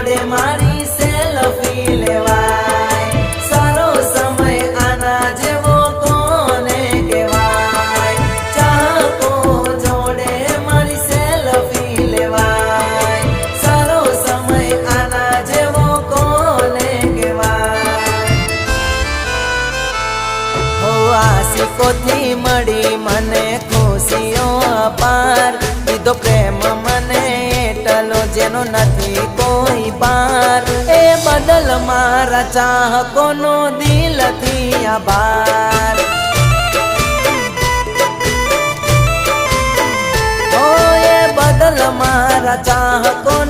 જોડે મારી સેલ્ફી લેવાય સારો સમય આના જેવો કોને કહેવાય ચાહકો જોડે મારી સેલ્ફી લેવાય સારો સમય આના જેવો કોને કહેવાય હો આશિકોથી મળી મને ખુશીઓ અપાર દીધો પ્રેમ મને એટલો જેનો નથી કોઈ પાર એ બદલ મારા ચાહકોનો દિલથી આભાર ઓ એ બદલ મારા ચાહકોનો